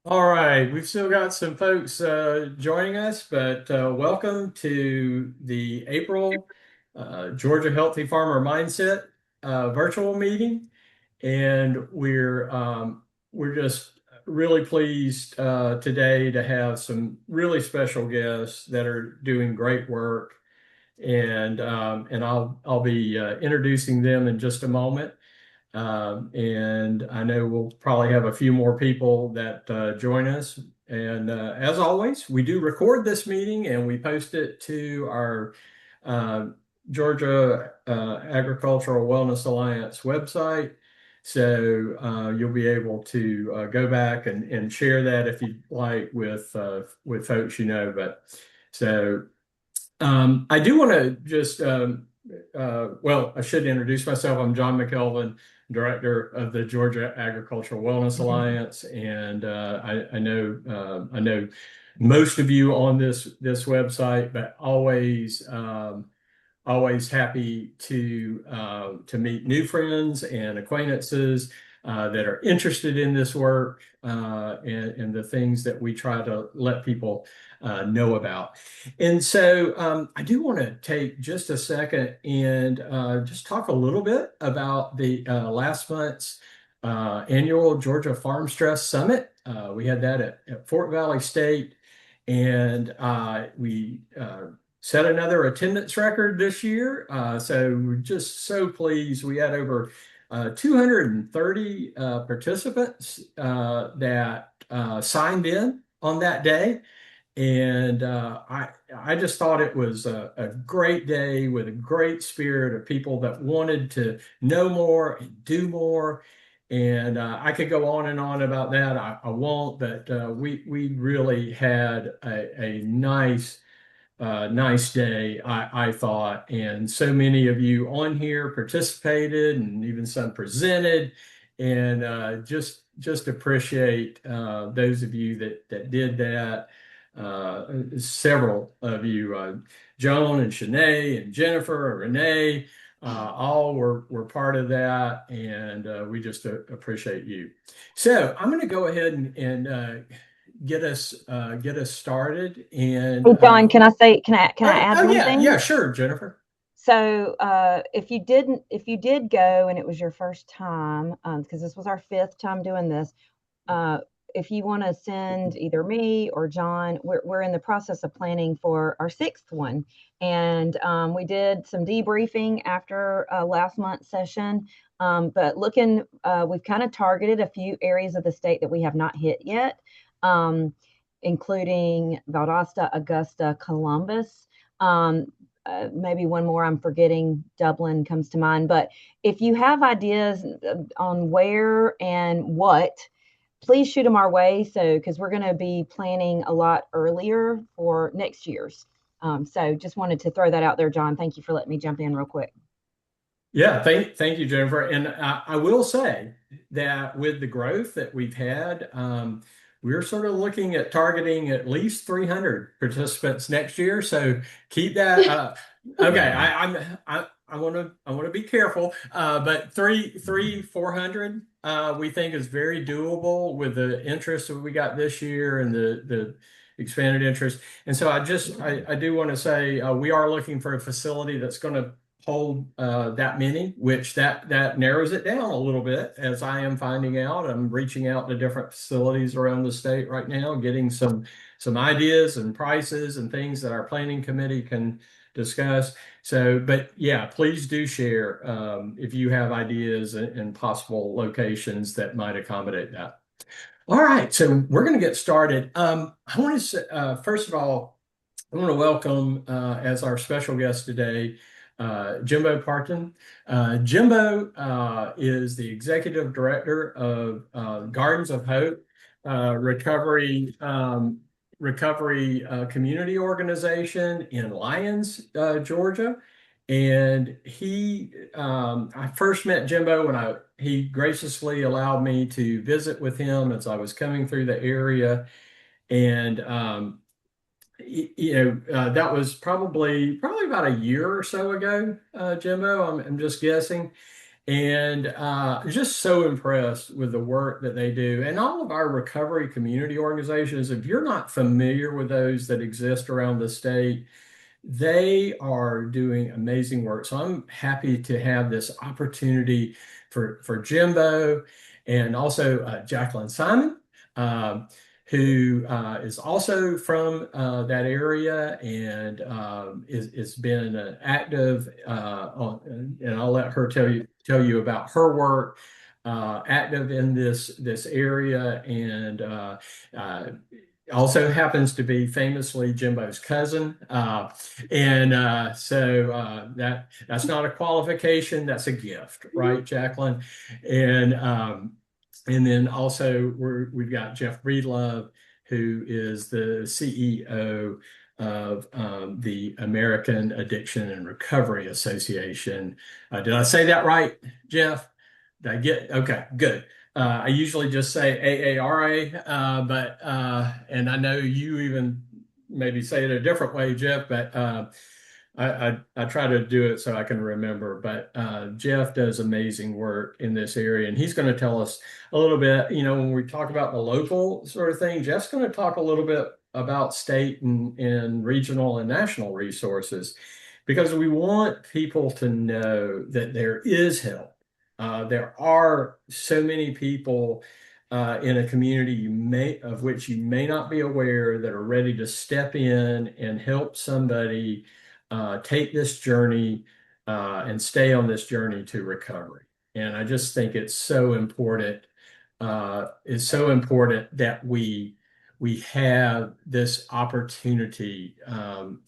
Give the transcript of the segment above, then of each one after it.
All right, we've still got some folks joining us, but welcome to the April Georgia Healthy Farmer Mindset virtual meeting. And we're just really pleased today to have some really special guests that are doing great work. And I'll be introducing them in just a moment. And I know we'll probably have a few more people that join us. And as always, we do record this meeting and we post it to our uh, Georgia Agricultural Wellness Alliance website. So you'll be able to go back and share that if you'd like with folks you know. But so I do want to just, well, I should introduce myself. I'm John McKelvin, Director of the Georgia Agricultural Wellness Alliance, and I know most of you on this website, but always happy to meet new friends and acquaintances that are interested in this work and the things that we try to let people know about. And so I do want to take just a second and just talk a little bit about the last month's annual Georgia Farm Stress Summit. We had that at Fort Valley State, and we set another attendance record this year. So we're just so pleased. We had over 230 participants that signed in on that day. And I just thought it was a great day with a great spirit of people that wanted to know more and do more. And I could go on and on about that. I won't, but we really had a nice day, I thought. And so many of you on here participated and even some presented. And just appreciate those of you that did that. Several of you, Joan and Shanae and Jennifer and Renee, all were part of that. And we just appreciate you. So I'm going to go ahead and get us started. And Hey John, can I add one yeah, yeah, thing? sure, Jennifer. So if you did go and it was your first time, because this was our fifth time doing this, uh, if you want to send either me or John, we're in the process of planning for our sixth one, and we did some debriefing after last month's session. But we've kind of targeted a few areas of the state that we have not hit yet, um, including Valdosta, Augusta, Columbus. Maybe one more I'm forgetting, Dublin comes to mind. But if you have ideas on where and what, please shoot them our way. So, because we're going to be planning a lot earlier for next year's. So, just wanted to throw that out there, John. Thank you for letting me jump in real quick. Yeah, thank you, Jennifer. And I will say that with the growth that we've had, we're sort of looking at targeting at least 300 participants next year. So keep that. Okay, I want to be careful, but 400 we think is very doable with the interest that we got this year and the expanded interest. And so I do want to say we are looking for a facility that's going to hold that many, which that narrows it down a little bit, as I am finding out. I'm reaching out to different facilities around the state right now, getting some ideas and prices and things that our planning committee can discuss. So, but yeah, please do share if you have ideas and possible locations that might accommodate that. All right, so we're going to get started. I want to say, first of all, I want to welcome as our special guest today, Jimbo Parton. Jimbo is the executive director of Gardens of Hope recovery community organization in Lyons, Georgia. And I first met Jimbo when he graciously allowed me to visit with him as I was coming through the area. And that was probably about a year or so ago, Jimbo. I'm just guessing. And just so impressed with the work that they do. And all of our recovery community organizations, if you're not familiar with those that exist around the state, they are doing amazing work. So I'm happy to have this opportunity for Jimbo and also Jacqueline Simon, um, who is also from that area and is been active and I'll let her tell you about her work. Active in this area and uh, also happens to be famously Jimbo's cousin. And so that's not a qualification, that's a gift, right, Jacqueline? And and then also we've got Jeff Breedlove, who is the CEO of the American Addiction and Recovery Association. Did I say that right, Jeff? Did I get okay? Good. I usually just say AARA, and I know you even maybe say it a different way, Jeff, but I try to do it so I can remember. But Jeff does amazing work in this area, and he's going to tell us a little bit. When we talk about the local sort of thing, Jeff's going to talk a little bit about state and regional and national resources because we want people to know that there is help. There are so many people in a community of which you may not be aware that are ready to step in and help somebody take this journey and stay on this journey to recovery. And I just think it's so important. It's so important that we have this opportunity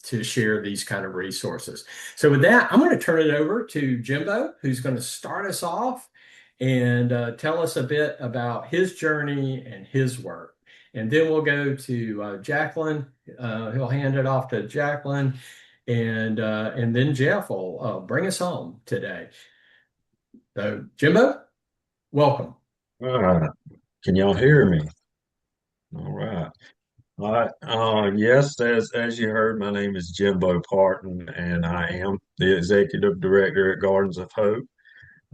to share these kind of resources. So with that, I'm going to turn it over to Jimbo, who's going to start us off and tell us a bit about his journey and his work. And then we'll go to Jacqueline. He'll hand it off to Jacqueline, and then Jeff will bring us home today. So Jimbo, welcome. All right. Can y'all hear me? All right. All right. Yes, as you heard, my name is Jimbo Parton, and I am the executive director at Gardens of Hope,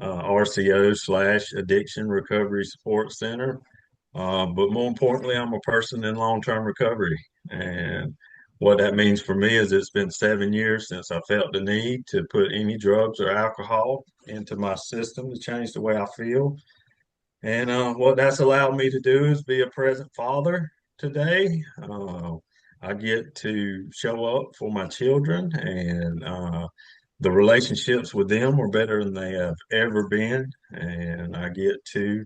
RCO / Addiction Recovery Support Center. But more importantly, I'm a person in long-term recovery. And what that means for me is it's been 7 years since I felt the need to put any drugs or alcohol into my system to change the way I feel. And what that's allowed me to do is be a present father today. I get to show up for my children, and the relationships with them are better than they have ever been. And I get to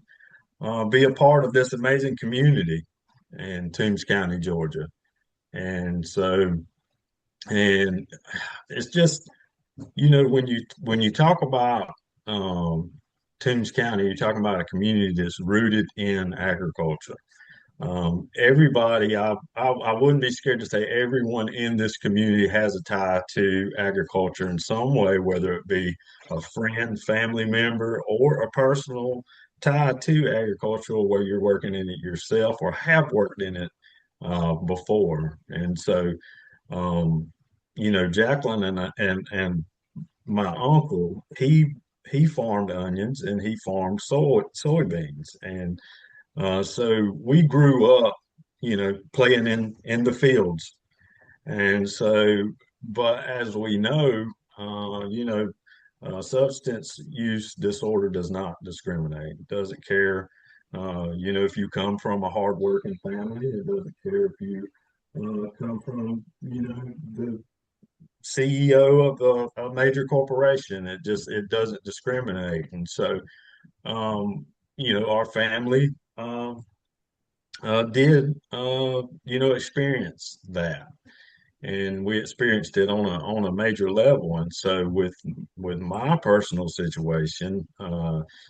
be a part of this amazing community in Toombs County, Georgia. And so, and it's just when you talk about Toombs County, you're talking about a community that's rooted in agriculture. Everybody, I wouldn't be scared to say everyone in this community has a tie to agriculture in some way, whether it be a friend, family member, or a personal tie to agriculture where you're working in it yourself or have worked in it before. And so, um, Jacqueline and my uncle, he farmed onions and he farmed soybeans, and so we grew up, playing in the fields. And so, but as we know, substance use disorder does not discriminate. It doesn't care, if you come from a hardworking family. It doesn't care if you come from, the CEO of a major corporation. It doesn't discriminate. And so, our family did experience that, and we experienced it on a major level. And so with my personal situation,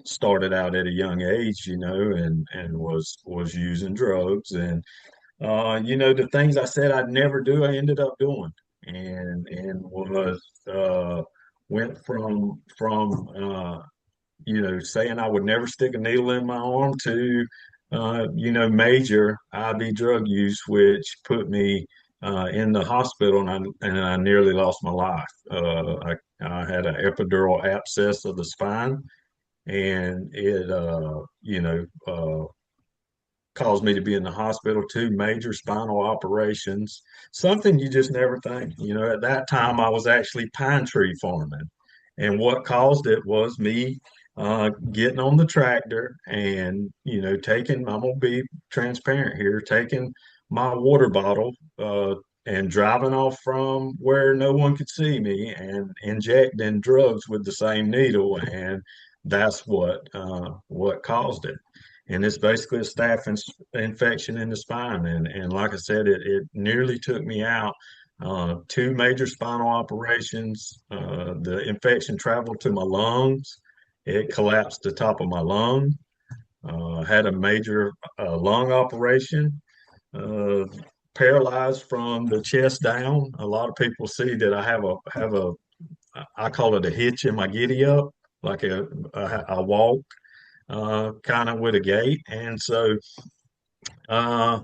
started out at a young age, and was using drugs, and the things I said I'd never do, I ended up doing, and was went from saying I would never stick a needle in my arm to major IV drug use, which put me in the hospital, and I nearly lost my life. I had an epidural abscess of the spine, and it caused me to be in the hospital, 2 major spinal operations, something you just never think. At that time, I was actually pine tree farming. And what caused it was me getting on the tractor and, I'm going to be transparent here, taking my water bottle and driving off from where no one could see me and injecting drugs with the same needle. And that's what caused it, and it's basically a infection in the spine. And like I said, it nearly took me out. 2 major spinal operations. The infection traveled to my lungs. It collapsed the top of my lung. Had a major lung operation. Uh, Paralyzed from the chest down. A lot of people see that I have a I call it a hitch in my giddy up, like a walk kind of with a gait. Uh,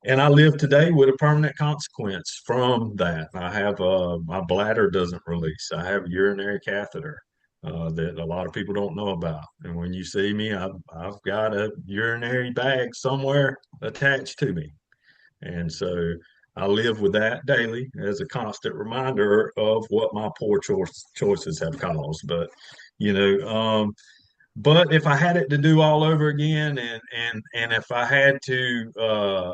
and I live today with a permanent consequence from that. I have my bladder doesn't release. I have a urinary catheter that a lot of people don't know about. And when you see me, I've got a urinary bag somewhere attached to me. And so I live with that daily as a constant reminder of what my poor choices have caused. You know, um, but if I had it to do all over again, and if I had to,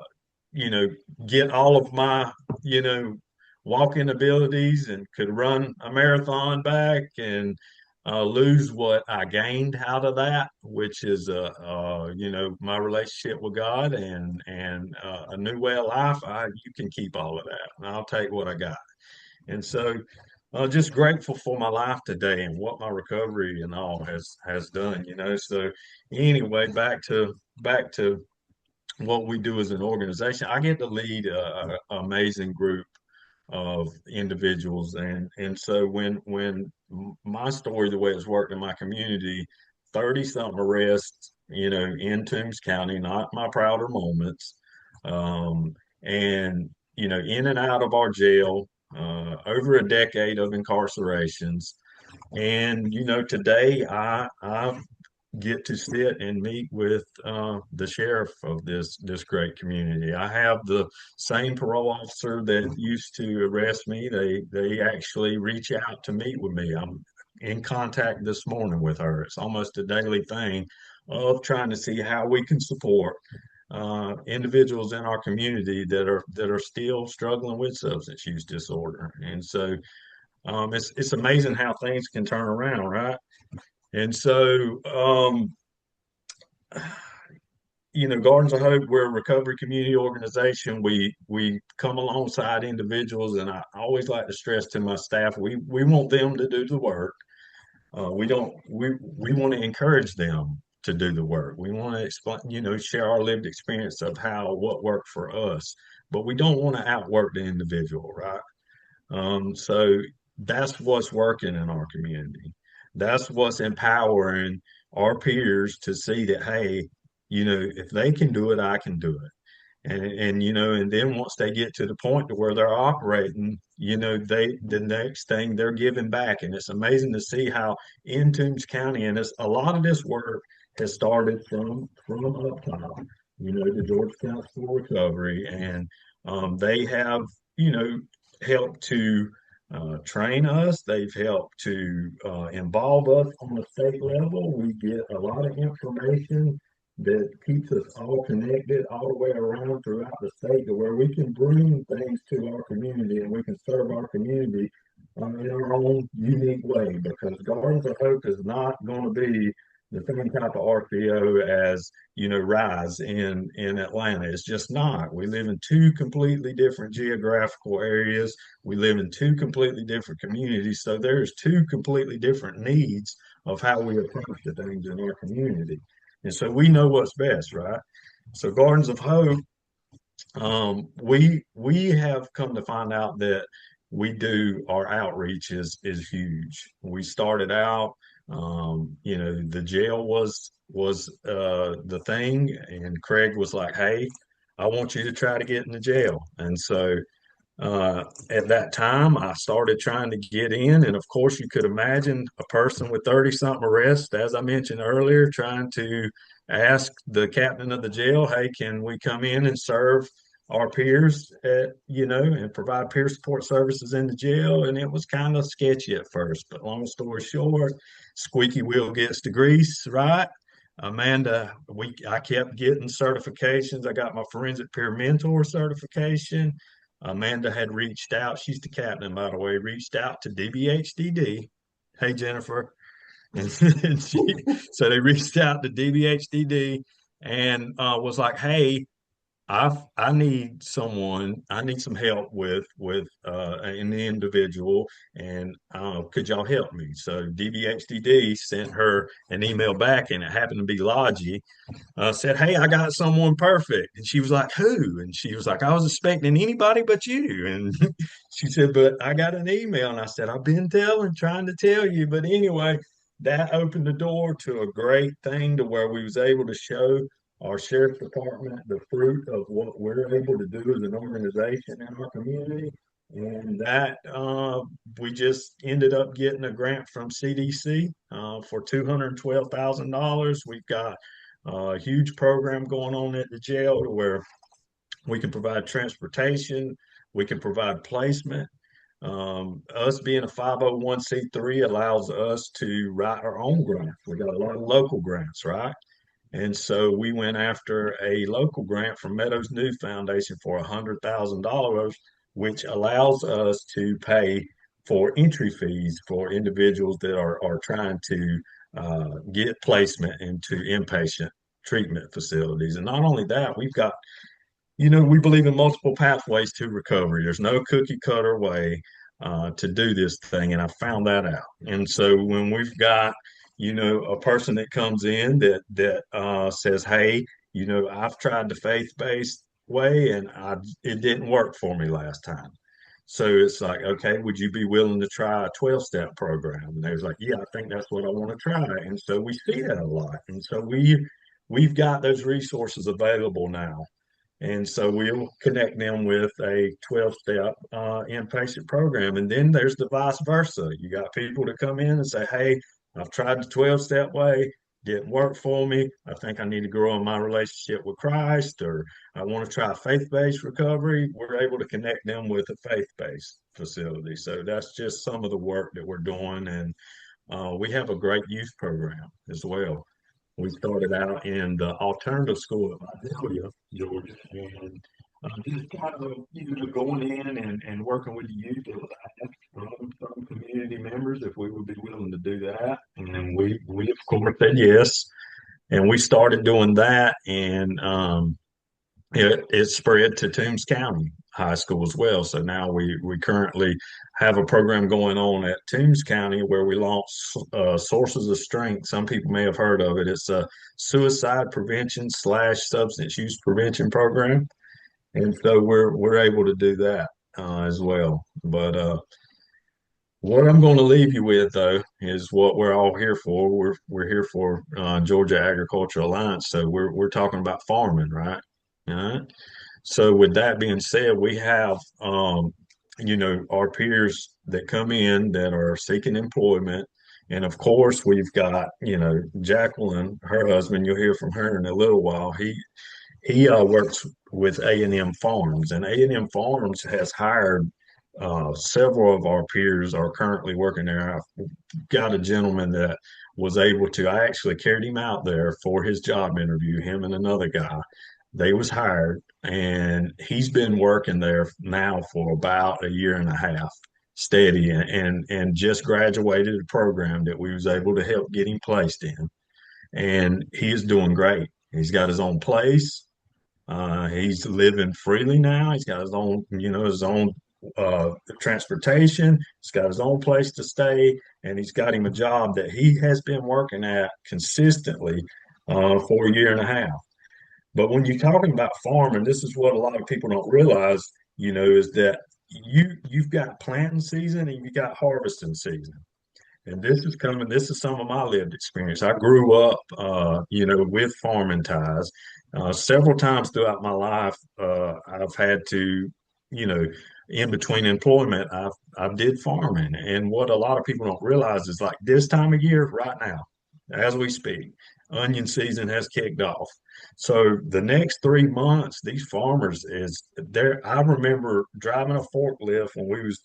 you know, get all of my, you know, walking abilities and could run a marathon back and lose what I gained out of that, which is, my relationship with God and a new way of life, you can keep all of that, and I'll take what I got. And so, just grateful for my life today and what my recovery and all has done. So anyway, back to what we do as an organization. I get to lead a amazing group of individuals, and so when my story, the way it's worked in my community, 30 something arrests, in Toombs County, not my prouder moments, and in and out of our jail, over a decade of incarcerations. And today I get to sit and meet with the sheriff of this great community. I have the same parole officer that used to arrest me. They actually reach out to meet with me. I'm in contact this morning with her. It's almost a daily thing of trying to see how we can support individuals in our community that are still struggling with substance use disorder. And so it's amazing how things can turn around, right? And so, Gardens of Hope, we're a recovery community organization. We come alongside individuals, and I always like to stress to my staff, we want them to do the work. We don't we want to encourage them to do the work. We want to explain, share our lived experience of what worked for us, but we don't want to outwork the individual, right? So that's what's working in our community. That's what's empowering our peers to see that, hey, if they can do it, I can do it. And then once they get to the point to where they're operating, the next thing they're giving back. And it's amazing to see how in Toombs County, and a lot of this work has started from up top, the Georgia Council for Recovery. And they have, you know, helped to train us. They've helped to involve us on a state level. We get a lot of information that keeps us all connected all the way around throughout the state to where we can bring things to our community and we can serve our community in our own unique way, because Gardens of Hope is not going to be the same type of RCO as Rise in Atlanta. It's just not. We live in two completely different geographical areas. We live in two completely different communities. So there's two completely different needs of how we approach the things in our community. And so we know what's best, right? So Gardens of Hope, we have come to find out that our outreach is huge. We started out, the jail was the thing, and Craig was like, "Hey, I want you to try to get in the jail." And so At that time, I started trying to get in. And of course, you could imagine a person with 30 something arrests, as I mentioned earlier, trying to ask the captain of the jail, hey, can we come in and serve our peers and provide peer support services in the jail? And it was kind of sketchy at first. But long story short, squeaky wheel gets the grease, right? Amanda, I kept getting certifications. I got my forensic peer mentor certification. Amanda had reached out. She's the captain, by the way, reached out to DBHDD. Hey, Jennifer. So they reached out to DBHDD and was like, hey, I need someone. I need some help with an individual, and could y'all help me? So DBHDD sent her an email back, and it happened to be Logi, said, hey, I got someone perfect. And she was like, who? And she was like, I was expecting anybody but you. And she said, but I got an email. And I said, I've been trying to tell you. But anyway, that opened the door to a great thing to where we was able to show our sheriff's department the fruit of what we're able to do as an organization in our community. And that we just ended up getting a grant from CDC for $212,000. We've got a huge program going on at the jail where we can provide transportation, we can provide placement. Us being a 501c3 allows us to write our own grants. We got a lot of local grants, right? And so we went after a local grant from Meadows New Foundation for $100,000, which allows us to pay for entry fees for individuals that are trying to get placement into inpatient treatment facilities. And not only that, we've got, we believe in multiple pathways to recovery. There's no cookie cutter way to do this thing. And I found that out. And so when we've got, a person that comes in that says, hey, I've tried the faith-based way and it didn't work for me last time. So it's like, okay, would you be willing to try a 12-step program? And they was like, yeah, I think that's what I want to try. And so we see that a lot. And so we've got those resources available now. And so we'll connect them with a 12-step inpatient program. And then there's the vice versa. You got people to come in and say, hey, I've tried the 12-step way, didn't work for me. I think I need to grow in my relationship with Christ, or I want to try faith-based recovery. We're able to connect them with a faith-based facility. So that's just some of the work that we're doing. And we have a great youth program as well. We started out in the alternative school of Idalia, Georgia, and just kind of going in and working with the youth. It was asked from some community members if we would be willing to do that, and we of course said yes, and we started doing that, and it spread to Toombs County High School as well. So now we currently have a program going on at Toombs County where we launch Sources of Strength. Some people may have heard of it. It's a suicide prevention / substance use prevention program, and so we're able to do that as well. But what I'm going to leave you with, though, is what we're all here for. We're here for Georgia Agricultural Alliance, so we're talking about farming, right? All right. So with that being said, we have our peers that come in that are seeking employment, and of course we've got Jacqueline, her husband. You'll hear from her in a little while. He works with A&M Farms, and A&M Farms has hired several of our peers are currently working there. I've got a gentleman that was able to. I actually carried him out there for his job interview. Him and another guy. They was hired, and he's been working there now for about a year and a half, steady, and just graduated a program that we was able to help get him placed in, and he is doing great. He's got his own place. He's living freely now. He's got his own transportation. He's got his own place to stay, and he's got him a job that he has been working at consistently for a year and a half. But when you're talking about farming, this is what a lot of people don't realize, is that you've got planting season and you've got harvesting season. And this is some of my lived experience. I grew up, with farming ties. Several times throughout my life, I've had to, in between employment, I did farming. And what a lot of people don't realize is like this time of year, right now, as we speak, onion season has kicked off. So the next 3 months, these farmers is there. I remember driving a forklift when we was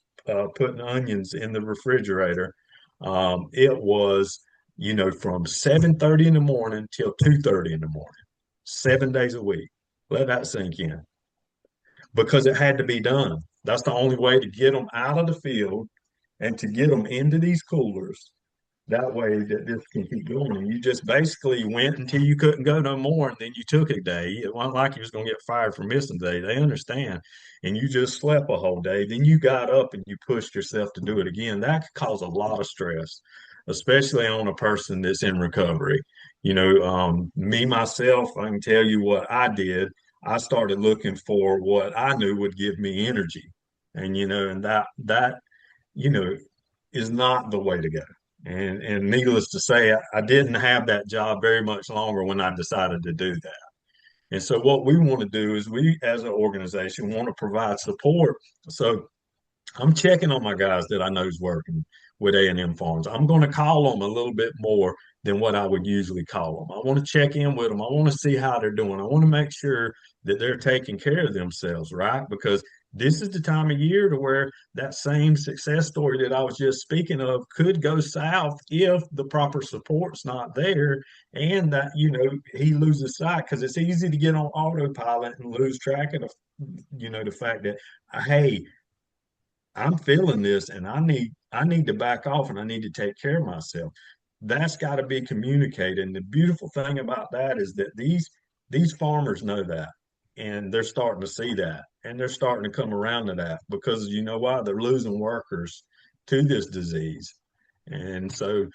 putting onions in the refrigerator. It was, from 7:30 in the morning till 2:30 in the morning, 7 days a week. Let that sink in because it had to be done. That's the only way to get them out of the field and to get them into these coolers. That way that this can keep going. And you just basically went until you couldn't go no more, and then you took a day. It wasn't like you was going to get fired for missing a day. They understand. And you just slept a whole day. Then you got up and you pushed yourself to do it again. That could cause a lot of stress, especially on a person that's in recovery. Me myself, I can tell you what I did. I started looking for what I knew would give me energy. And that, you know, is not the way to go. And needless to say, I didn't have that job very much longer when I decided to do that. And so what we want to do is we as an organization want to provide support. So I'm checking on my guys that I know is working with A&M Farms. I'm going to call them a little bit more than what I would usually call them. I want to check in with them. I want to see how they're doing. I want to make sure that they're taking care of themselves, right? Because this is the time of year to where that same success story that I was just speaking of could go south if the proper support's not there and that, he loses sight because it's easy to get on autopilot and lose track of the fact that, hey, I'm feeling this and I need to back off and I need to take care of myself. That's got to be communicated. And the beautiful thing about that is that these farmers know that and they're starting to see that and they're starting to come around to that because you know why? They're losing workers to this disease. And so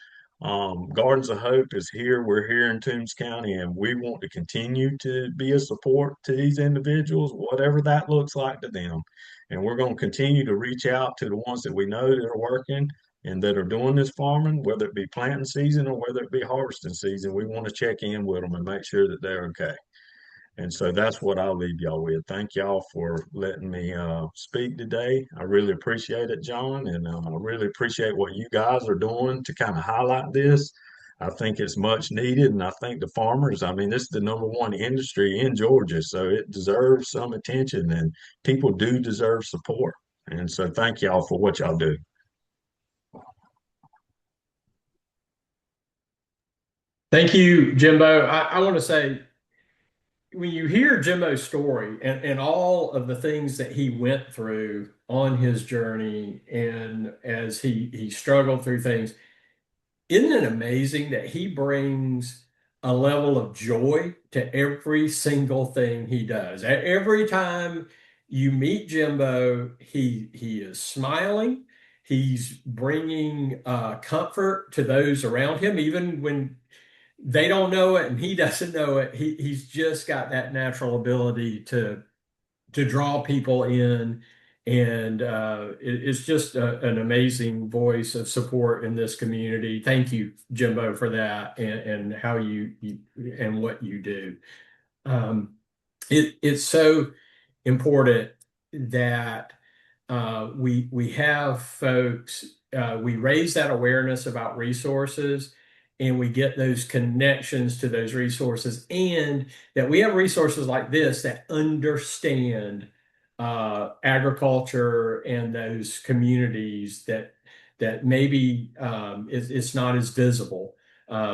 Gardens of Hope is here. We're here in Toombs County, and we want to continue to be a support to these individuals, whatever that looks like to them. And we're going to continue to reach out to the ones that we know that are working and that are doing this farming, whether it be planting season or whether it be harvesting season. We want to check in with them and make sure that they're okay. And so that's what I'll leave y'all with. Thank y'all for letting me speak today. I really appreciate it, John, and I really appreciate what you guys are doing to kind of highlight this. I think it's much needed, and I think the farmers, I mean, this is the number one industry in Georgia, so it deserves some attention, and people do deserve support. And so thank y'all for what y'all do. Thank you, Jimbo. I want to say, when you hear Jimbo's story and all of the things that he went through on his journey and as he struggled through things, isn't it amazing that he brings a level of joy to every single thing he does? Every time you meet Jimbo, he is smiling. He's bringing comfort to those around him, even when they don't know it and he doesn't know it. He's just got that natural ability to draw people in, and it's just an amazing voice of support in this community. Thank you, Jimbo, for that and how you and what you do. It's so important that we have folks, we raise that awareness about resources and we get those connections to those resources, and that we have resources like this that understand agriculture and those communities that maybe it's not as visible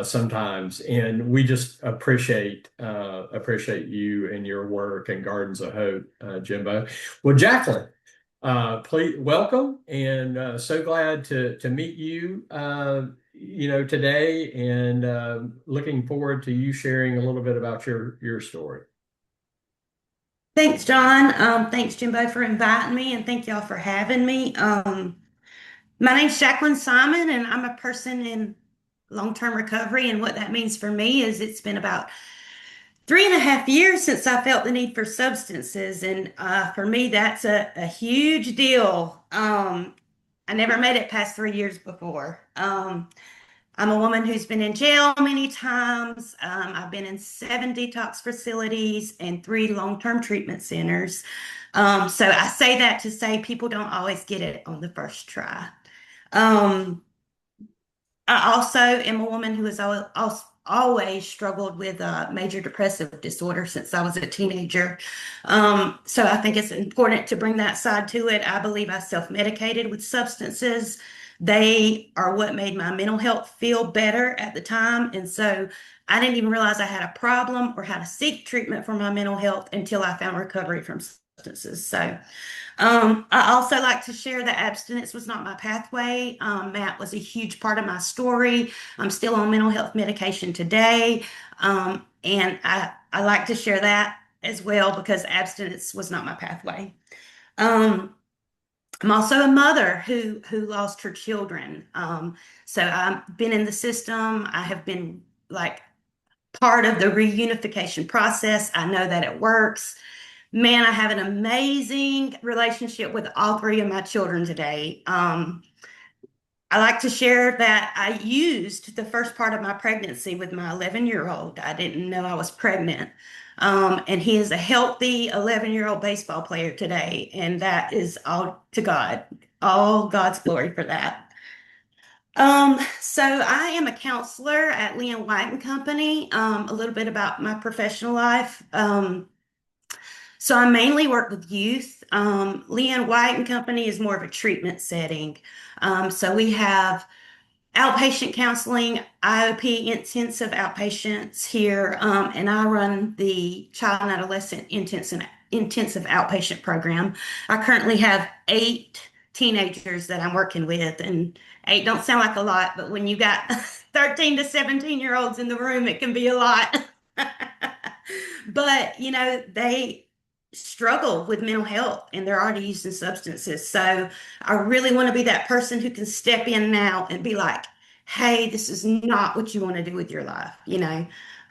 sometimes. And we just appreciate you and your work and Gardens of Hope, Jimbo. Well, Jacqueline, please welcome, and so glad to meet you, today, and looking forward to you sharing a little bit about your story. Thanks, John. Thanks, Jimbo, for inviting me, and thank y'all for having me. My name's Jacqueline Simon, and I'm a person in long-term recovery. And what that means for me is it's been about 3.5 years since I felt the need for substances. And for me, that's a huge deal. I never made it past 3 years before. I'm a woman who's been in jail many times. I've been in 7 detox facilities and 3 long-term treatment centers. So I say that to say people don't always get it on the first try. Um, I also am a woman who has always struggled with major depressive disorder since I was a teenager. So I think it's important to bring that side to it. I believe I self-medicated with substances. They are what made my mental health feel better at the time. And so I didn't even realize I had a problem or how to seek treatment for my mental health until I found recovery from substances. So I also like to share that abstinence was not my pathway. Matt was a huge part of my story. I'm still on mental health medication today. And I like to share that as well because abstinence was not my pathway. Um, I'm also a mother who lost her children. So I've been in the system. I have been like part of the reunification process. I know that it works. Man, I have an amazing relationship with all 3 of my children today. I like to share that I used the first part of my pregnancy with my 11-year-old. I didn't know I was pregnant. And he is a healthy 11-year-old baseball player today. And that is all to God, all God's glory for that. So I am a counselor at Lee and White and Company. A little bit about my professional life. So I mainly work with youth. Leanne White and Company is more of a treatment setting. So we have outpatient counseling, IOP, intensive outpatients here, and I run the child and adolescent intensive outpatient program. I currently have 8 teenagers that I'm working with, and 8 don't sound like a lot, but when you got 13 to 17-year-olds in the room, it can be a lot. But, they struggle with mental health and they're already using substances. So I really want to be that person who can step in now and be like, hey, this is not what you want to do with your life.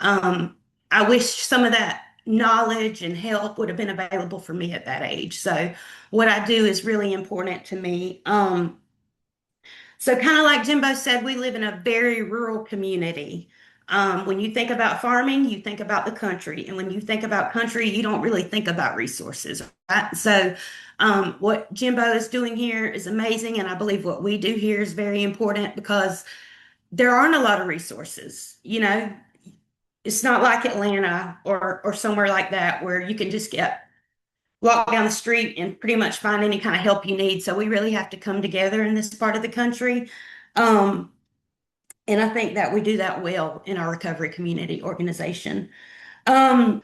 I wish some of that knowledge and help would have been available for me at that age. So what I do is really important to me. So kind of like Jimbo said, we live in a very rural community. When you think about farming, you think about the country. And when you think about country, you don't really think about resources, right? So what Jimbo is doing here is amazing. And I believe what we do here is very important because there aren't a lot of resources. It's not like Atlanta or somewhere like that where you can just walk down the street and pretty much find any kind of help you need. So we really have to come together in this part of the country. And I think that we do that well in our recovery community organization. Um,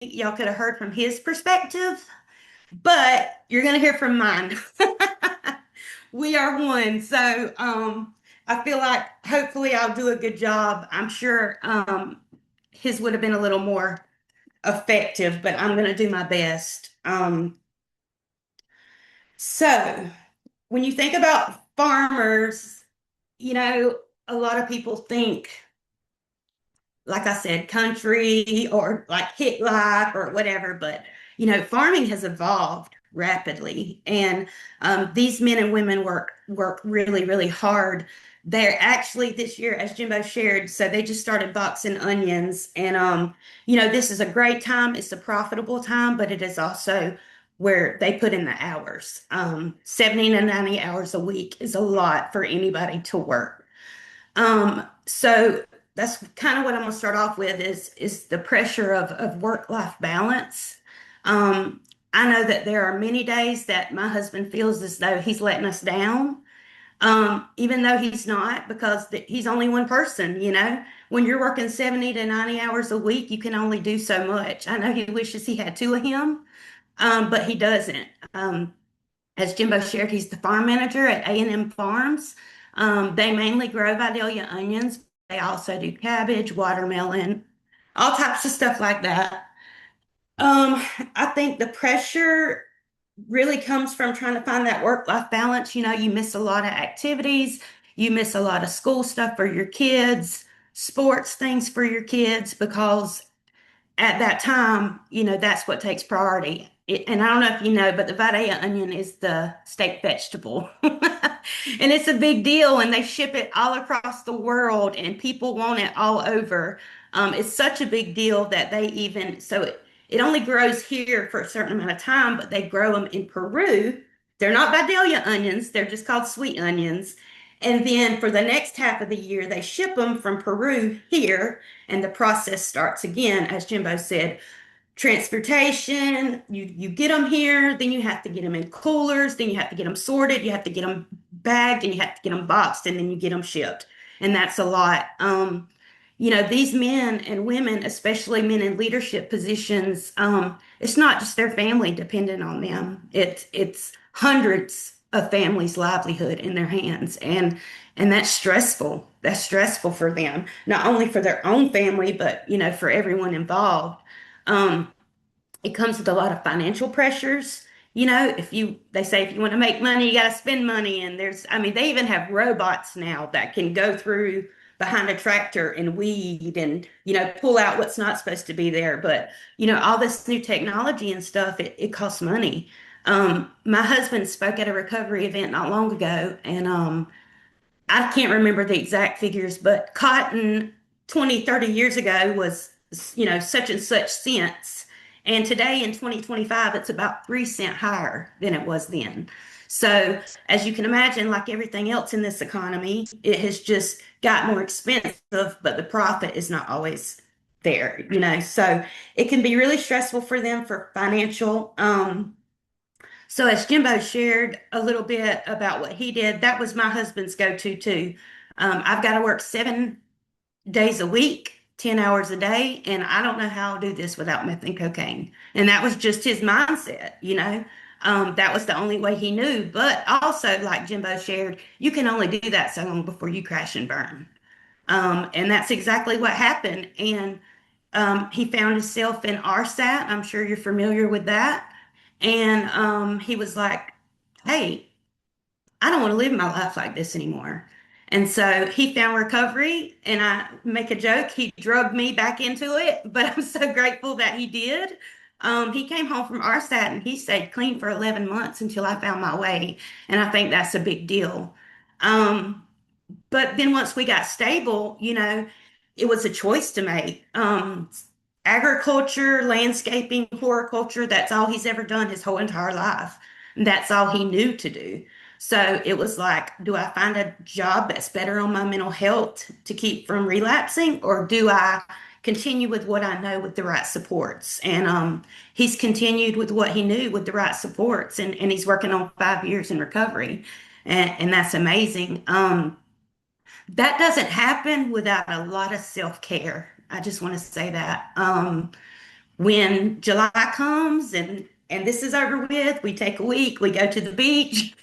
y'all could have heard from his perspective, but you're going to hear from mine. We are one. So I feel like hopefully I'll do a good job. I'm sure his would have been a little more effective, but I'm going to do my best. So when you think about farmers, a lot of people think, like I said, country or like hit life or whatever, but farming has evolved rapidly, and these men and women work really, really hard. They're actually this year, as Jimbo shared, so they just started boxing onions, and this is a great time. It's a profitable time, but it is also where they put in the hours. 70 to 90 hours a week is a lot for anybody to work. So that's kind of what I'm going to start off with is the pressure of work-life balance. I know that there are many days that my husband feels as though he's letting us down, even though he's not, because he's only one person. When you're working 70 to 90 hours a week, you can only do so much. I know he wishes he had 2 of him, but he doesn't. As Jimbo shared, he's the farm manager at A&M Farms. They mainly grow Vidalia onions. They also do cabbage, watermelon, all types of stuff like that. I think the pressure really comes from trying to find that work-life balance. You miss a lot of activities, you miss a lot of school stuff for your kids, sports things for your kids, because at that time, that's what takes priority. And I don't know if you know, but the Vidalia onion is the state vegetable. And it's a big deal, and they ship it all across the world, and people want it all over. It's such a big deal that it only grows here for a certain amount of time, but they grow them in Peru. They're not Vidalia onions, they're just called sweet onions. And then for the next half of the year, they ship them from Peru here, and the process starts again, as Jimbo said, transportation. You get them here, then you have to get them in coolers, then you have to get them sorted, you have to get them bagged, and you have to get them boxed, and then you get them shipped. And that's a lot. These men and women, especially men in leadership positions, it's not just their family dependent on them. It's hundreds of families' livelihood in their hands, and that's stressful. That's stressful for them, not only for their own family, but for everyone involved. Um, it comes with a lot of financial pressures. They say if you want to make money, you got to spend money. And they even have robots now that can go through behind a tractor and weed and, pull out what's not supposed to be there. But, all this new technology and stuff, it costs money. My husband spoke at a recovery event not long ago, and I can't remember the exact figures, but cotton 20, 30 years ago was, such and such cents. And today in 2025, it's about 3 cents higher than it was then. So, as you can imagine, like everything else in this economy, it has just got more expensive, but the profit is not always there. So, it can be really stressful for them for financial. So as Jimbo shared a little bit about what he did, that was my husband's go-to too. I've got to work 7 days a week, 10 hours a day, and I don't know how I'll do this without meth and cocaine. And that was just his mindset. That was the only way he knew. But also, like Jimbo shared, you can only do that so long before you crash and burn. And that's exactly what happened. And he found himself in RSAT. I'm sure you're familiar with that. And he was like, hey, I don't want to live my life like this anymore. And so he found recovery, and I make a joke, he drugged me back into it, but I'm so grateful that he did. He came home from RSAT and he stayed clean for 11 months until I found my way. And I think that's a big deal. Um, but then once we got stable, it was a choice to make. Agriculture, landscaping, horticulture, that's all he's ever done his whole entire life. And that's all he knew to do. So it was like, do I find a job that's better on my mental health to keep from relapsing, or do I continue with what I know with the right supports? And he's continued with what he knew with the right supports, and he's working on 5 years in recovery. And that's amazing. That doesn't happen without a lot of self-care. I just want to say that. When July comes and this is over with, we take a week, we go to the beach,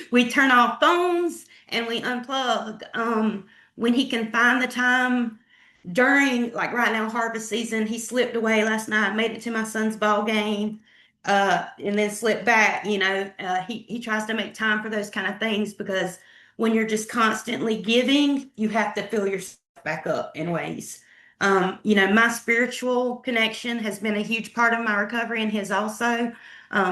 we turn off phones and we unplug. When he can find the time during, like right now, harvest season, he slipped away last night, made it to my son's ball game, and then slipped back. He tries to make time for those kind of things, because when you're just constantly giving, you have to fill yourself back up in ways. My spiritual connection has been a huge part of my recovery, and his also.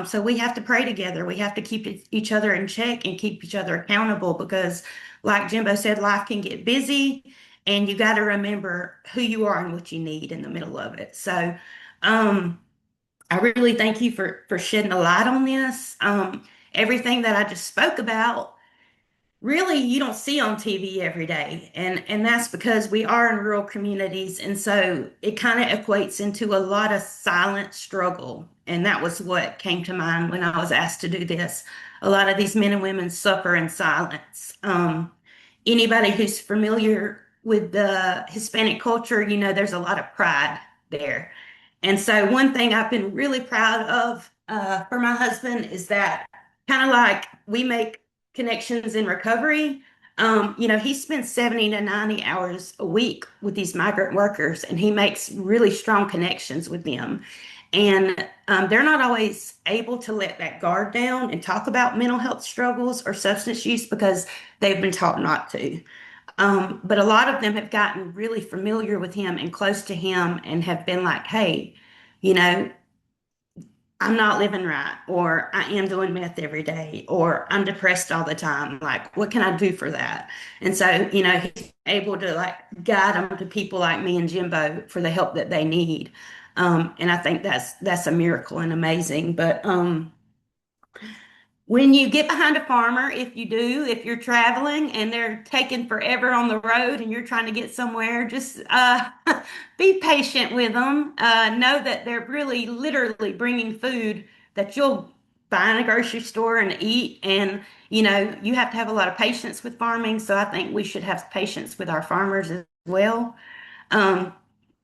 So we have to pray together. We have to keep each other in check and keep each other accountable, because, like Jimbo said, life can get busy, and you got to remember who you are and what you need in the middle of it. So I really thank you for shedding a light on this. Everything that I just spoke about, really you don't see on TV every day. And that's because we are in rural communities. And so it kind of equates into a lot of silent struggle. And that was what came to mind when I was asked to do this. A lot of these men and women suffer in silence. Anybody who's familiar with the Hispanic culture, there's a lot of pride there. And so one thing I've been really proud of for my husband is that, kind of like we make connections in recovery. He spends 70 to 90 hours a week with these migrant workers, and he makes really strong connections with them. And they're not always able to let that guard down and talk about mental health struggles or substance use, because they've been taught not to. But a lot of them have gotten really familiar with him and close to him, and have been like, hey, you know, I'm not living right, or I am doing meth every day, or I'm depressed all the time. Like, what can I do for that? And so, he's able to like guide them to people like me and Jimbo for the help that they need. And I think that's a miracle and amazing. But when you get behind a farmer, if you're traveling and they're taking forever on the road and you're trying to get somewhere, just be patient with them. Know that they're really literally bringing food that you'll buy in a grocery store and eat. And, you have to have a lot of patience with farming. So I think we should have patience with our farmers as well. Um,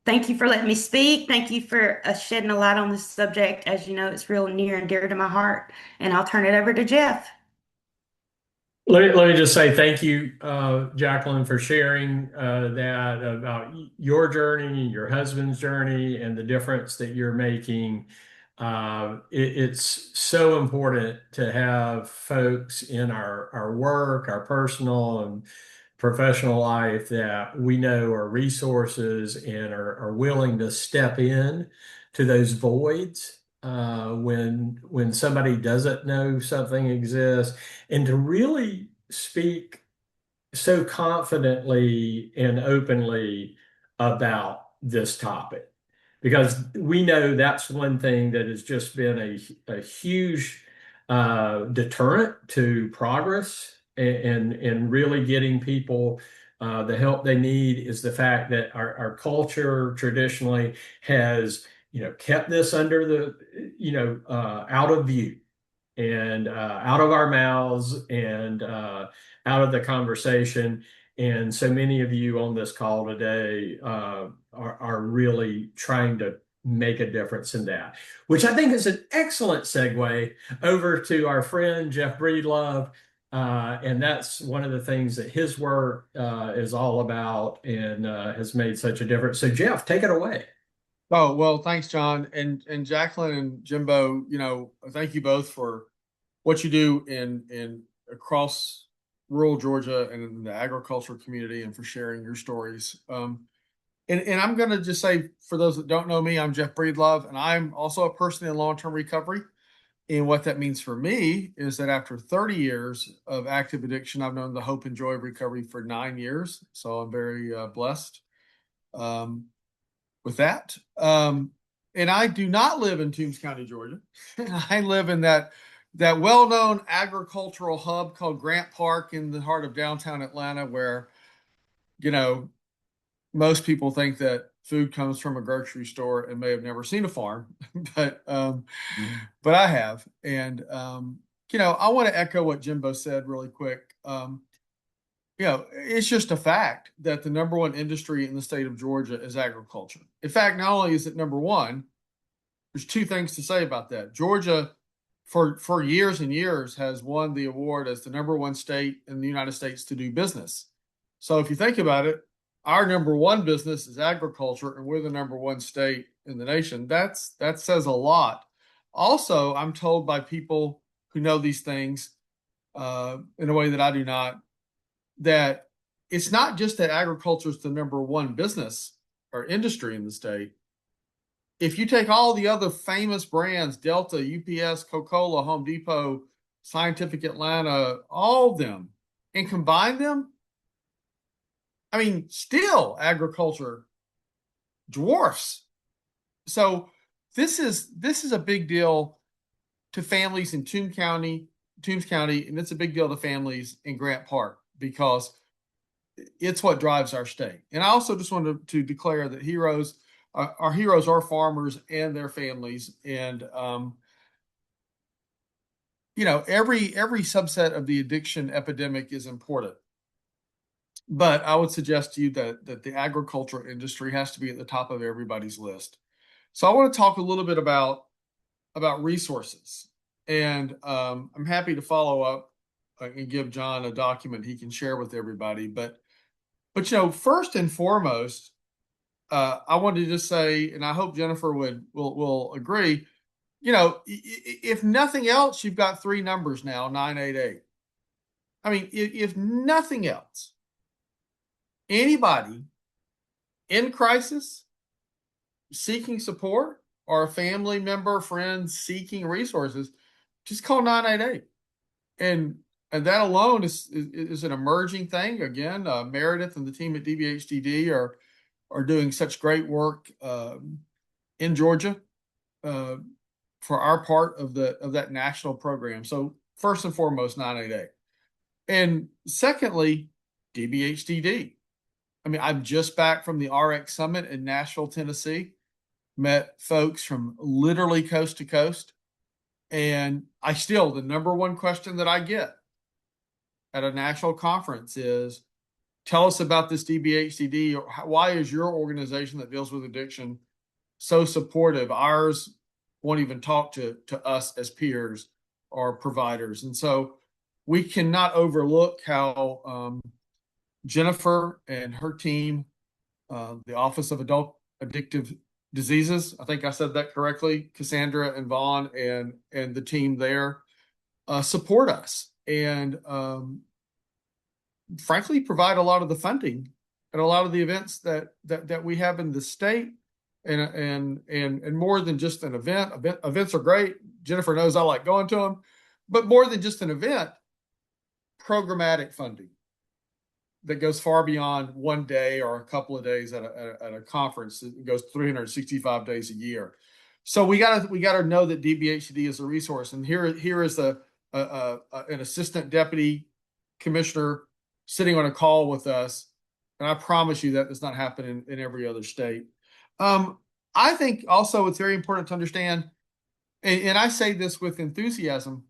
Thank you for letting me speak. Thank you for shedding a light on this subject. As you know, it's real near and dear to my heart. And I'll turn it over to Jeff. Let me just say thank you, Jacqueline, for sharing that about your journey, your husband's journey, and the difference that you're making. It's so important to have folks in our work, our personal and professional life that we know are resources and are willing to step in to those voids when somebody doesn't know something exists, and to really speak so confidently and openly about this topic, because we know that's one thing that has just been a huge deterrent to progress and really getting people the help they need, is the fact that our culture traditionally has kept this under the out of view and out of our mouths and out of the conversation. And so many of you on this call today are really trying to make a difference in that, which I think is an excellent segue over to our friend Jeff Breedlove. And that's one of the things that his work is all about and has made such a difference. So, Jeff, take it away. Oh, well, thanks, John. And Jacqueline and Jimbo, thank you both for what you do in across rural Georgia and in the agricultural community, and for sharing your stories. And I'm going to just say, for those that don't know me, I'm Jeff Breedlove, and I'm also a person in long-term recovery. And what that means for me is that after 30 years of active addiction, I've known the hope and joy of recovery for 9 years. So I'm very blessed with that. And I do not live in Toombs County, Georgia. I live in that well-known agricultural hub called Grant Park in the heart of downtown Atlanta, where, most people think that food comes from a grocery store and may have never seen a farm, but I have. And I want to echo what Jimbo said really quick. It's just a fact that the number one industry in the state of Georgia is agriculture. In fact, not only is it number one, there's two things to say about that. Georgia, for years and years, has won the award as the number one state in the United States to do business. So if you think about it, our number one business is agriculture, and we're the number one state in the nation. That says a lot. Also, I'm told by people who know these things in a way that I do not, that it's not just that agriculture is the number one business or industry in the state. If you take all the other famous brands, Delta, UPS, Coca-Cola, Home Depot, Scientific Atlanta, all of them, and combine them, still agriculture dwarfs. So this is a big deal to families in Toombs County, and it's a big deal to families in Grant Park, because it's what drives our state. And I also just wanted to declare that our heroes are farmers and their families. And every subset of the addiction epidemic is important. But I would suggest to you that the agricultural industry has to be at the top of everybody's list. So I want to talk a little bit about resources. And I'm happy to follow up and give John a document he can share with everybody. But first and foremost, I wanted to just say, and I hope Jennifer will agree, if nothing else, you've got three numbers now, 988. If nothing else, anybody in crisis, seeking support, or a family member, friend seeking resources, just call 988. And that alone is an emerging thing. Again, Meredith and the team at DBHDD are doing such great work in Georgia for our part of that national program. So first and foremost, 988. And secondly, DBHDD. I mean, I'm just back from the RX Summit in Nashville, Tennessee, met folks from literally coast to coast. And the number one question that I get at a national conference is, tell us about this DBHDD. Why is your organization that deals with addiction so supportive? Ours won't even talk to us as peers or providers. And so we cannot overlook how Jennifer and her team, the Office of Adult Addictive Diseases, I think I said that correctly, Cassandra and Vaughn and the team there support us and frankly provide a lot of the funding and a lot of the events that we have in the state and more than just an event. Events are great. Jennifer knows I like going to them, but more than just an event, programmatic funding that goes far beyond one day or a couple of days at a conference. It goes 365 days a year. So we gotta know that DBHD is a resource. And here is an assistant deputy commissioner sitting on a call with us. And I promise you that does not happen in every other state. I think also it's very important to understand, and I say this with enthusiasm,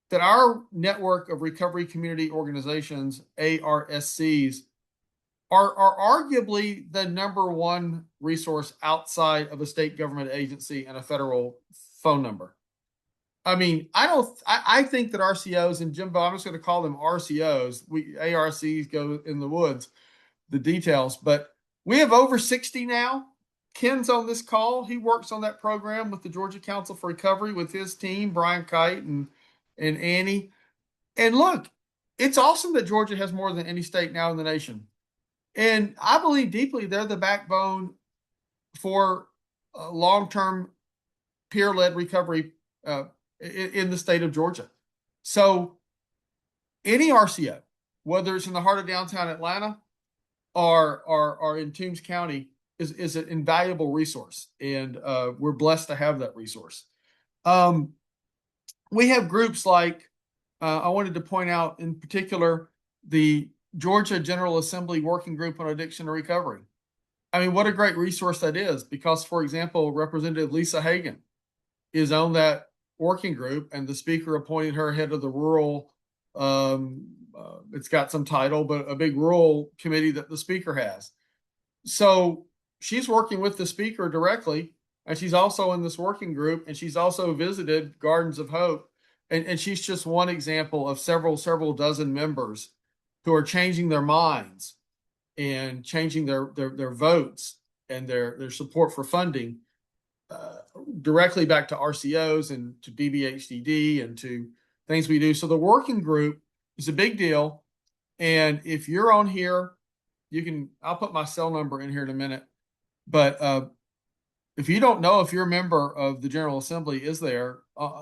that our network of recovery community organizations, ARSCs, are arguably the number one resource outside of a state government agency and a federal phone number. I mean, I think that RCOs, and Jimbo, I'm just going to call them RCOs. ARCs go in the woods, the details, but we have over 60 now. Ken's on this call. He works on that program with the Georgia Council for Recovery with his team, Brian Kite and Annie. And look, it's awesome that Georgia has more than any state now in the nation. And I believe deeply they're the backbone for long-term peer-led recovery in the state of Georgia. So any RCO, whether it's in the heart of downtown Atlanta or in Toombs County, is an invaluable resource. And we're blessed to have that resource. We have groups like, I wanted to point out in particular, the Georgia General Assembly Working Group on Addiction and Recovery. I mean, what a great resource that is, because, for example, Representative Lisa Hagan is on that working group, and the speaker appointed her head of the rural, it's got some title, but a big rural committee that the speaker has. So she's working with the speaker directly, and she's also in this working group, and she's also visited Gardens of Hope. And she's just one example of several dozen members who are changing their minds and changing their votes and their support for funding directly back to RCOs and to DBHDD and to things we do. So the working group is a big deal. And if you're on here, I'll put my cell number in here in a minute. But if you don't know if your member of the General Assembly is there,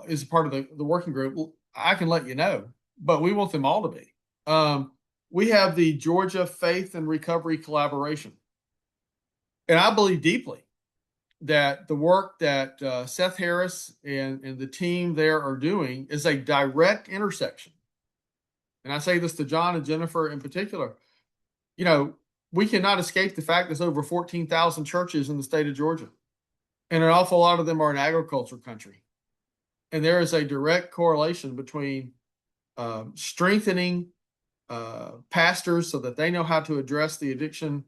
is a part of the working group, I can let you know. But we want them all to be. We have the Georgia Faith and Recovery Collaboration. And I believe deeply that the work that Seth Harris and the team there are doing is a direct intersection. And I say this to John and Jennifer in particular. You know, we cannot escape the fact there's over 14,000 churches in the state of Georgia. And an awful lot of them are in agriculture country. And there is a direct correlation between strengthening pastors so that they know how to address the addiction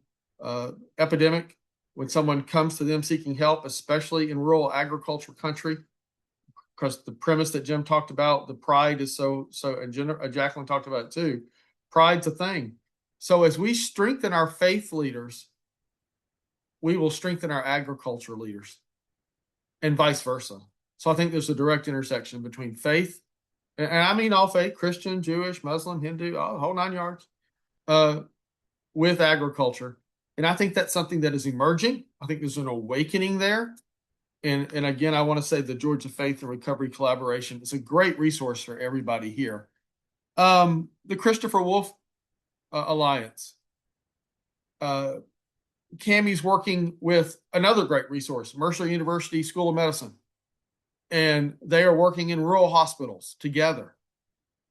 epidemic when someone comes to them seeking help, especially in rural agriculture country. Because the premise that Jim talked about, the pride is so, and Jacqueline talked about it too. Pride's a thing. So as we strengthen our faith leaders, we will strengthen our agriculture leaders and vice versa. So I think there's a direct intersection between faith, and I mean all faith, Christian, Jewish, Muslim, Hindu, whole 9 yards, with agriculture. And I think that's something that is emerging. I think there's an awakening there. And again, I want to say the Georgia Faith and Recovery Collaboration is a great resource for everybody here. The Christopher Wolf Alliance. Cammie's working with another great resource, Mercer University School of Medicine. And they are working in rural hospitals together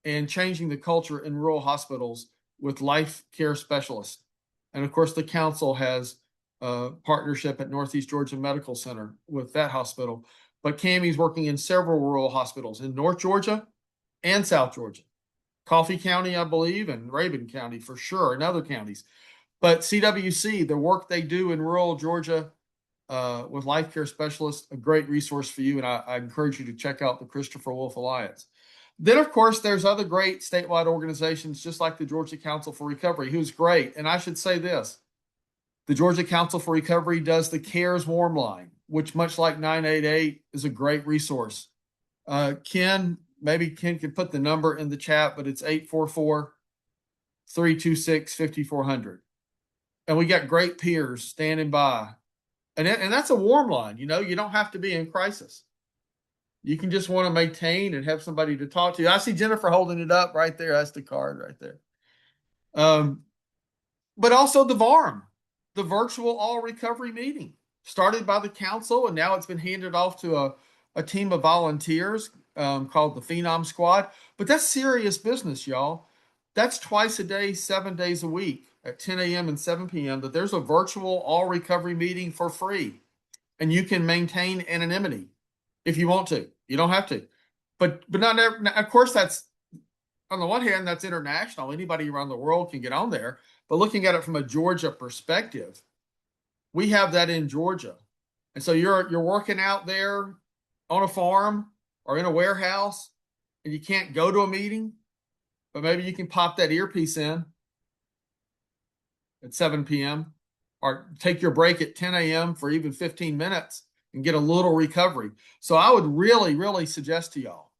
and changing the culture in rural hospitals with life care specialists. And of course, the council has a partnership at Northeast Georgia Medical Center with that hospital. But Cammie's working in several rural hospitals in North Georgia and South Georgia. Coffee County, I believe, and Rabun County for sure, and other counties. But CWC, the work they do in rural Georgia with life care specialists, a great resource for you. And I encourage you to check out the Christopher Wolf Alliance. Then, of course, there's other great statewide organizations, just like the Georgia Council for Recovery, who's great. And I should say this, the Georgia Council for Recovery does the CARES Warm Line, which, much like 988, is a great resource. Maybe Ken can put the number in the chat, but it's 844-326-5400. And we got great peers standing by. And that's a warm line. You don't have to be in crisis. You can just want to maintain and have somebody to talk to. I see Jennifer holding it up right there. That's the card right there. But also the VARM, the virtual all recovery meeting, started by the council, and now it's been handed off to a team of volunteers called the Phenom Squad. But that's serious business, y'all. That's twice a day, 7 days a week at 10 a.m. and 7 p.m. that there's a virtual all recovery meeting for free. And you can maintain anonymity if you want to. You don't have to. But not of course, that's on the one hand, that's international. Anybody around the world can get on there. But looking at it from a Georgia perspective, we have that in Georgia. And so you're working out there on a farm or in a warehouse, and you can't go to a meeting, but maybe you can pop that earpiece in at 7 p.m. or take your break at 10 a.m. for even 15 minutes and get a little recovery. So I would really, really suggest to y'all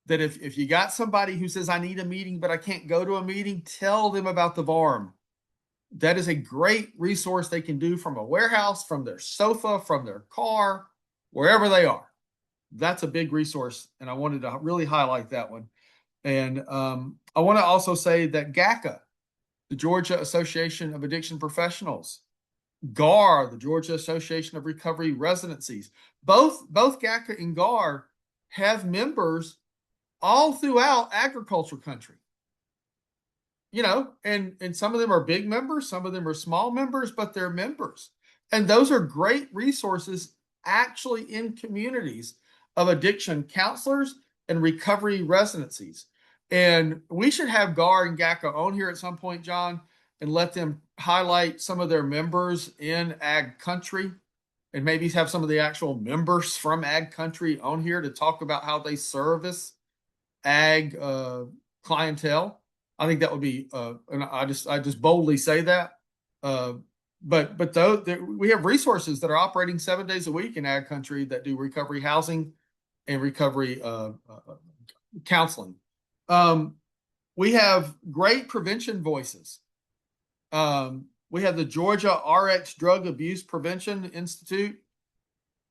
that if you got somebody who says, I need a meeting, but I can't go to a meeting, tell them about the VARM. That is a great resource they can do from a warehouse, from their sofa, from their car, wherever they are. That's a big resource, and I wanted to really highlight that one. And I want to also say that GACA, the Georgia Association of Addiction Professionals, GAR, the Georgia Association of Recovery Residencies, both GACA and GAR have members all throughout agriculture country. And some of them are big members, some of them are small members, but they're members. And those are great resources actually in communities of addiction counselors and recovery residencies. And we should have GAR and GACA on here at some point, John, and let them highlight some of their members in ag country, and maybe have some of the actual members from ag country on here to talk about how they service ag clientele. I think that would be, and I just boldly say that. But though we have resources that are operating 7 days a week in ag country that do recovery housing and recovery counseling. We have great prevention voices. We have the Georgia RX Drug Abuse Prevention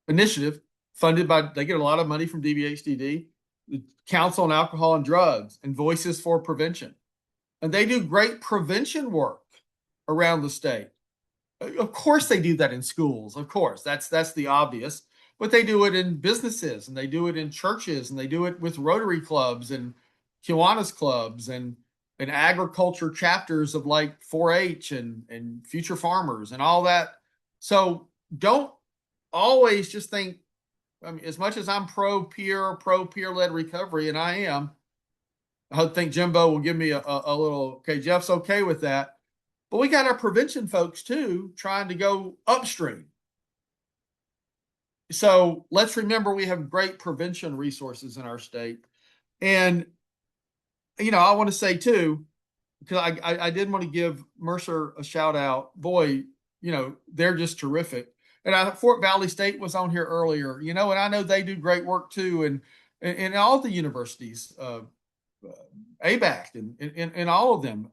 Initiative, funded by, they get a lot of money from DBHDD, the Council on Alcohol and Drugs, and Voices for Prevention. And they do great prevention work around the state. Of course, they do that in schools. Of course, that's the obvious. But they do it in businesses, and they do it in churches, and they do it with Rotary clubs and Kiwanis clubs and agriculture chapters of like 4-H and Future Farmers and all that. So don't always just think, I mean, as much as I'm pro peer-led recovery, and I am, I think Jimbo will give me a little, okay, Jeff's okay with that. But we got our prevention folks too, trying to go upstream. So let's remember we have great prevention resources in our state. And, I want to say too, because I did want to give Mercer a shout out. Boy, they're just terrific. And Fort Valley State was on here earlier, and I know they do great work too. And all the universities, ABAC and all of them.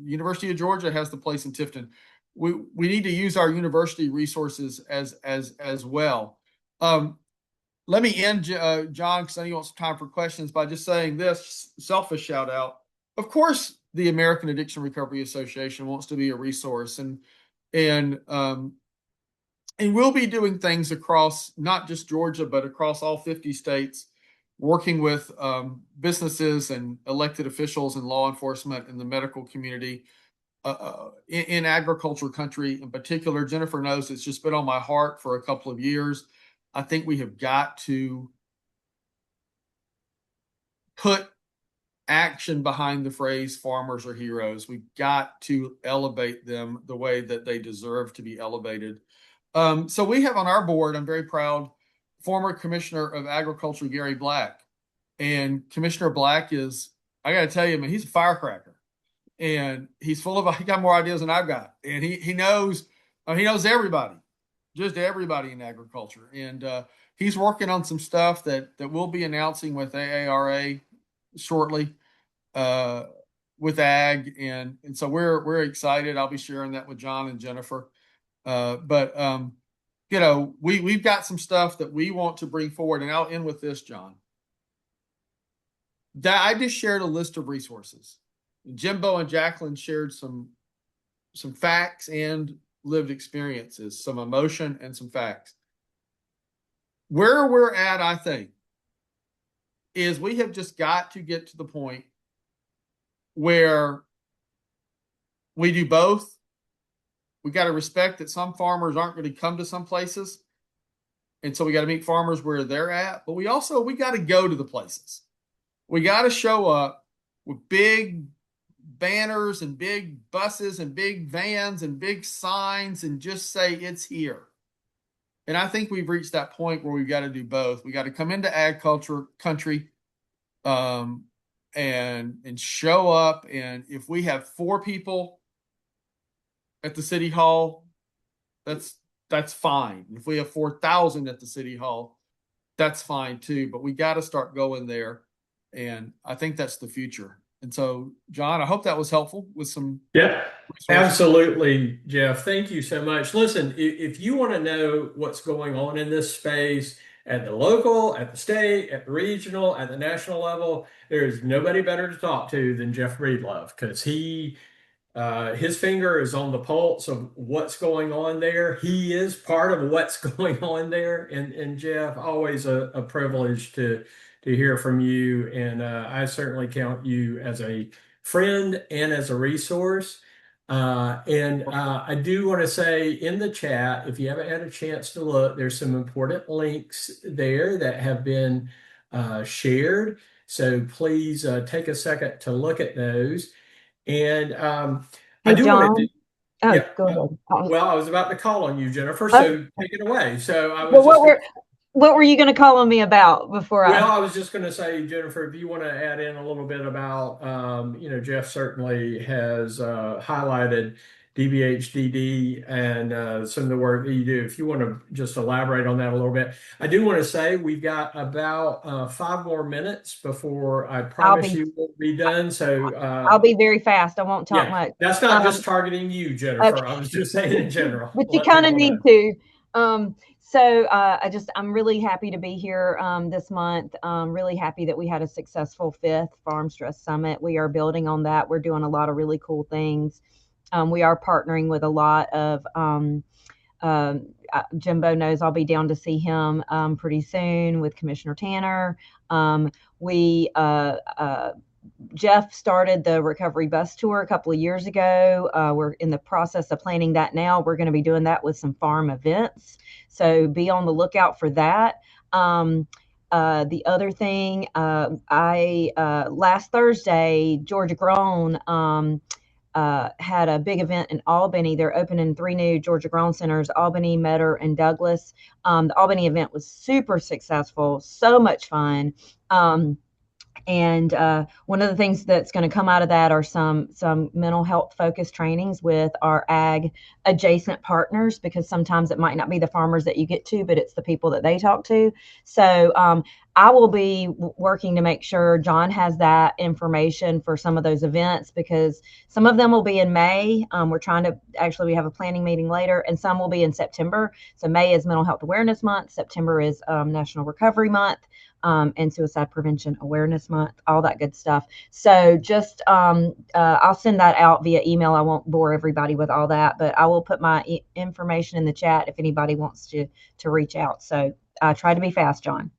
University of Georgia has the place in Tifton. We need to use our university resources as well. Let me end, John, because I know you want some time for questions, by just saying this selfish shout out. Of course, the American Addiction Recovery Association wants to be a resource, and we'll be doing things across not just Georgia, but across all 50 states, working with businesses and elected officials and law enforcement and the medical community in agriculture country in particular. Jennifer knows it's just been on my heart for a couple of years. I think we have got to put action behind the phrase farmers are heroes. We've got to elevate them the way that they deserve to be elevated. So we have on our board, I'm very proud, former Commissioner of Agriculture, Gary Black. And Commissioner Black is, I got to tell you, man, he's a firecracker. And he got more ideas than I've got. And he knows everybody, just everybody in agriculture. And he's working on some stuff that we'll be announcing with AARA shortly with ag. And so we're excited. I'll be sharing that with John and Jennifer. But we've got some stuff that we want to bring forward. And I'll end with this, John. That I just shared a list of resources. Jimbo and Jacqueline shared some facts and lived experiences, some emotion and some facts. Where we're at, I think, is we have just got to get to the point where we do both. We got to respect that some farmers aren't going to come to some places. And so we got to meet farmers where they're at. But we got to go to the places. We got to show up with big banners and big buses and big vans and big signs and just say it's here. And I think we've reached that point where we've got to do both. We got to come into ag culture country and show up. And if we have 4 people at the city hall, that's fine. If we have 4,000 at the city hall, that's fine too. But we got to start going there. And I think that's the future. And so, John, I hope that was helpful with some. Yeah, resources. absolutely, Jeff. Thank you so much. Listen, if you want to know what's going on in this space at the local, at the state, at the regional, at the national level, there's nobody better to talk to than Jeff Breedlove, because his finger is on the pulse of what's going on there. He is part of what's going on there. And Jeff, always a privilege to hear from you. And I certainly count you as a friend and as a resource. I do want to say in the chat, if you haven't had a chance to look, there's some important links there that have been shared. So please take a second to look at those. And I do John, want to. Yeah, go ahead. Well, I was about to call on you, Jennifer. So take it away. So I was well, what were you going to call on me about before I was just going to say, Jennifer, if you want to add in a little bit about, Jeff certainly has highlighted DBHDD and some of the work that you do. If you want to just elaborate on that a little bit. I do want to say we've got about 5 more minutes before I promise you we'll be done. So I'll be very fast. I won't talk much. That's not just targeting you, Jennifer. Okay. I was just saying in general. But you kind of need to. So I'm really happy to be here this month. Really happy that we had a successful 5th Farm Stress Summit. We are building on that. We're doing a lot of really cool things. We are partnering with a lot of Jimbo knows I'll be down to see him pretty soon with Commissioner Tanner. Jeff started the recovery bus tour a couple of years ago. We're in the process of planning that now. We're going to be doing that with some farm events. So be on the lookout for that. The other thing, last Thursday, Georgia Grown had a big event in Albany. They're opening 3 new Georgia Grown centers, Albany, Metter, and Douglas. The Albany event was super successful, so much fun. And one of the things that's going to come out of that are some mental health focused trainings with our ag adjacent partners, because sometimes it might not be the farmers that you get to, but it's the people that they talk to. So I will be working to make sure John has that information for some of those events, because some of them will be in May. We're trying to actually, we have a planning meeting later, and some will be in September. So May is Mental Health Awareness Month. September is National Recovery Month. And Suicide Prevention Awareness Month, all that good stuff. So just, I'll send that out via email. I won't bore everybody with all that, but I will put my information in the chat if anybody wants to reach out. So try to be fast, John.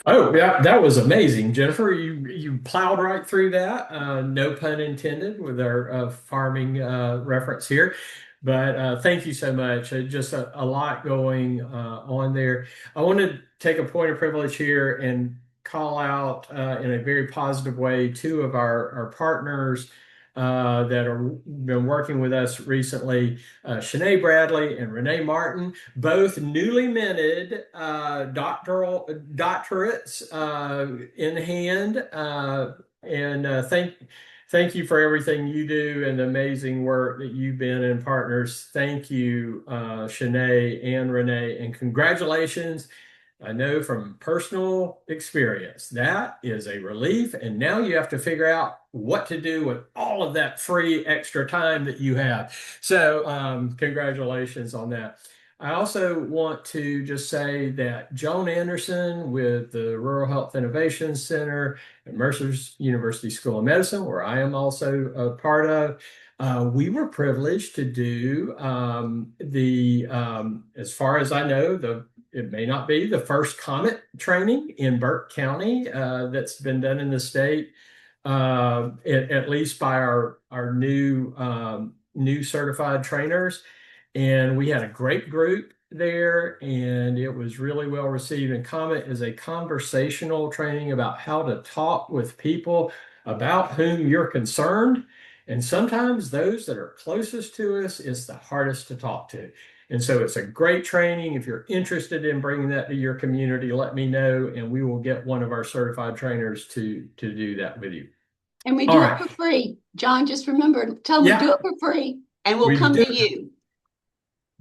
Oh, yeah, that was amazing, Jennifer. You plowed right through that. No pun intended with our farming reference here. But thank you so much. Just a lot going on there. I want to take a point of privilege here and call out in a very positive way two of our partners that have been working with us recently, Shanae Bradley and Renee Martin, both newly minted doctorates in hand. And thank you for everything you do and the amazing work that you've been in, partners. Thank you, Shanae and Renee, and congratulations. I know from personal experience that is a relief, and now you have to figure out what to do with all of that free extra time that you have. So congratulations on that. I also want to just say that Joan Anderson with the Rural Health Innovation Center at Mercer's University School of Medicine, where I am also a part of, we were privileged to do as far as I know, it may not be the first COMET training in Burke County that's been done in the state, at least by our new certified trainers. And we had a great group there, and it was really well received. And COMET is a conversational training about how to talk with people about whom you're concerned. And sometimes those that are closest to us is the hardest to talk to. And so it's a great training. If you're interested in bringing that to your community, let me know, and we will get one of our certified trainers to do that with you. And we do it for free. John, just remember, tell them we do it for free, and we'll come to you.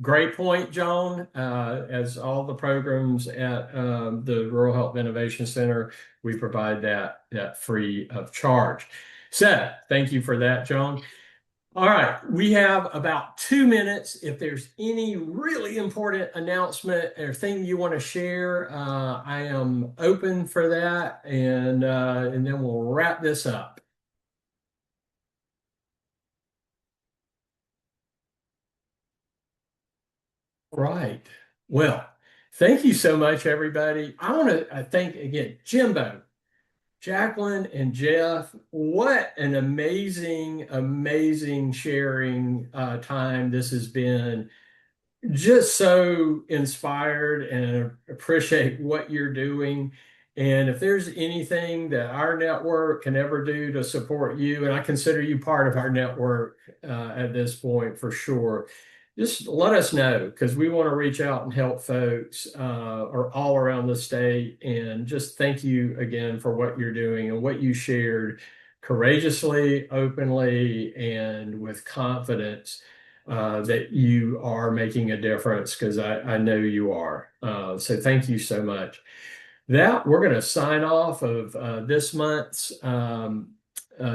Great point, Joan. As all the programs at the Rural Health Innovation Center, we provide that free of charge. So thank you for that, Joan. All right, we have about 2 minutes. If there's any really important announcement or thing you want to share, I am open for that, and then we'll wrap this up. Right. Well, thank you so much, everybody. I want to thank again Jimbo, Jacqueline, and Jeff. What an amazing sharing time this has been. Just so inspired and appreciate what you're doing. And if there's anything that our network can ever do to support you, and I consider you part of our network at this point for sure, just let us know, because we want to reach out and help folks or all around the state. And just thank you again for what you're doing and what you shared courageously, openly, and with confidence that you are making a difference, because I know you are. So thank you so much. We're going to sign off of this month's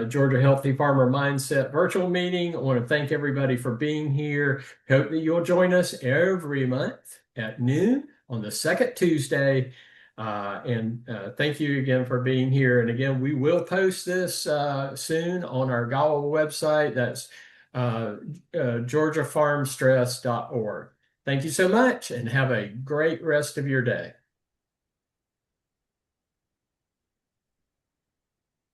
Georgia Healthy Farmer Mindset virtual meeting. I want to thank everybody for being here. Hope that you'll join us every month at noon on the second Tuesday. And thank you again for being here. And again, we will post this soon on our GAWA website. That's georgiafarmstress.org. Thank you so much, and have a great rest of your day.